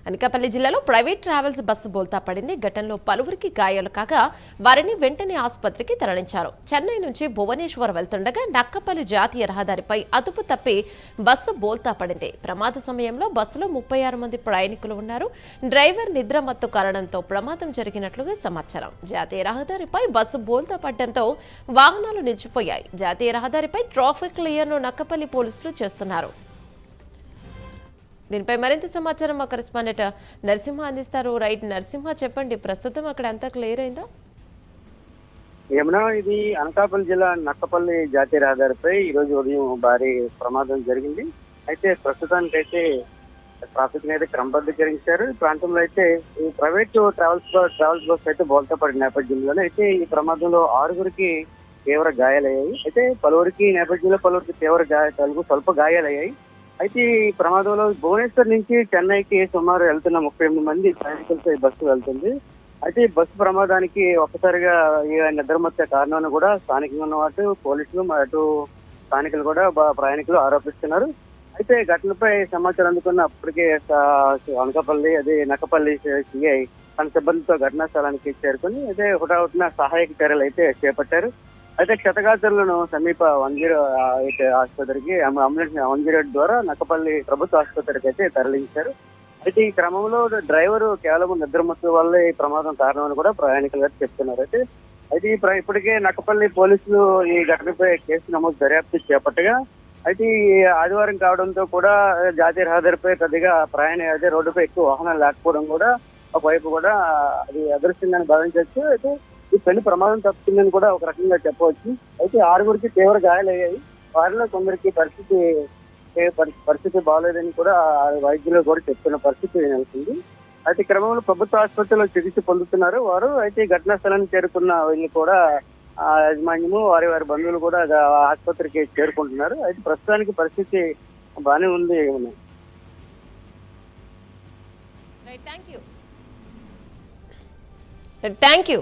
అనకాపల్లి జిల్లాలో private travels bus బోల్తా పడింది. ఘటనలో పలువురికి గాయాలు కాగా వారిని వెంటనే ఆసుపత్రికి తరలించారు. చెన్నై నుంచి భువనేశ్వర్ వెళ్తుండగా నక్కపల్లి జాతీయ రహదారిపై అదుపు తప్పి బస్సు బోల్తా పడింది. ప్రమాద సమయంలో బస్సులో 36 మంది ప్రయాణికులు ఉన్నారు. డ్రైవర్ నిద్రమత్తు కారణంతో ప్రమాదం జరిగినట్లుగా సమాచారం. జాతీయ రహదారిపై బస్సు బోల్తా పడడంతో వాహనాలు నిలిచిపోయాయి. జాతీయ రహదారిపై ట్రాఫిక్ క్లియర్ను నక్కపల్లి పోలీసులు చేస్తున్నారు. దీనిపై మరింత సమాచారం మా కరెస్పాండెంట్ నరసింహ అందిస్తారు. రైట్ నరసింహ, చెప్పండి, ప్రస్తుతం అక్కడ అంతా క్లియర్ అయిందా? యమునా, ఇది అనకాపల్లి జిల్లా నక్కపల్లి జాతీయ రహదారిపై ఈ రోజు ఉదయం భారీ ప్రమాదం జరిగింది. అయితే ప్రస్తుతానికైతే ట్రాఫిక్ అయితే క్రమబద్ధీకరించారు. ఈ ప్రాంతంలో అయితే ఈ ప్రైవేట్ ట్రావెల్స్ బస్ అయితే బోల్తా పడిన నేపథ్యంలోనే అయితే ఈ ప్రమాదంలో 6గురికి తీవ్ర గాయాలయ్యాయి. అయితే పలువురికి స్వల్ప గాయాలయ్యాయి. అయితే ఈ ప్రమాదంలో భువనేశ్వర్ నుంచి చెన్నైకి సుమారు వెళ్తున్న 38 మంది ప్రయాణికులతో ఈ బస్సు వెళ్తుంది. అయితే ఈ బస్సు ప్రమాదానికి ఒక్కసారిగా నిద్రమత్తే కారణాన్ని కూడా స్థానికంగా ఉన్న వాటి పోలీసులు అటు స్థానికులు కూడా ప్రయాణికులు ఆరోపిస్తున్నారు. అయితే ఘటనపై సమాచారం అందుకున్న అప్పటికే అనకాపల్లి నక్కపల్లి సిఐ తన సిబ్బందితో ఘటనా స్థలానికి చేరుకుని అయితే హుటాహుటిన సహాయక చర్యలు అయితే చేపట్టారు. అయితే క్షతగాత్రులను సమీప 108 ఆసుపత్రికి అంబులెన్స్ 108 ద్వారా నక్కపల్లి ప్రభుత్వ ఆసుపత్రికి అయితే తరలించారు. అయితే ఈ క్రమంలో డ్రైవరు కేవలం నిద్రమత్తు వల్లే ఈ ప్రమాదం కారణమని కూడా ప్రయాణికులు గారు చెప్తున్నారు. అయితే ఇప్పటికే నక్కపల్లి పోలీసులు ఈ ఘటనపై కేసు నమోదు దర్యాప్తు చేపట్టగా అయితే ఈ ఆదివారం కావడంతో కూడా జాతీయ రహదారిపై పెద్దగా రోడ్డుపై ఎక్కువ వాహనాలు లేకపోవడం కూడా ఒకవైపు కూడా అది అదృష్టంగానే భావించవచ్చు. అయితే ఈ పెళ్లి ప్రమాదం తప్పుతుందని కూడా ఒక రకంగా చెప్పవచ్చు. అయితే 6గురికి తీవ్ర గాయాలయ్యాయి. వారిలో కొందరికి పరిస్థితి బాగోలేదని కూడా వైద్యులు కూడా చెప్తున్న పరిస్థితి నెలకొంది. అయితే క్రమంలో ప్రభుత్వ ఆసుపత్రిలో చికిత్స పొందుతున్నారు వారు. అయితే ఘటనా స్థలానికి చేరుకున్న వీళ్ళు కూడా యాజమాన్యము వారి బంధువులు కూడా ఆసుపత్రికి చేరుకుంటున్నారు. అయితే ప్రస్తుతానికి పరిస్థితి బాగానే ఉంది. Thank you.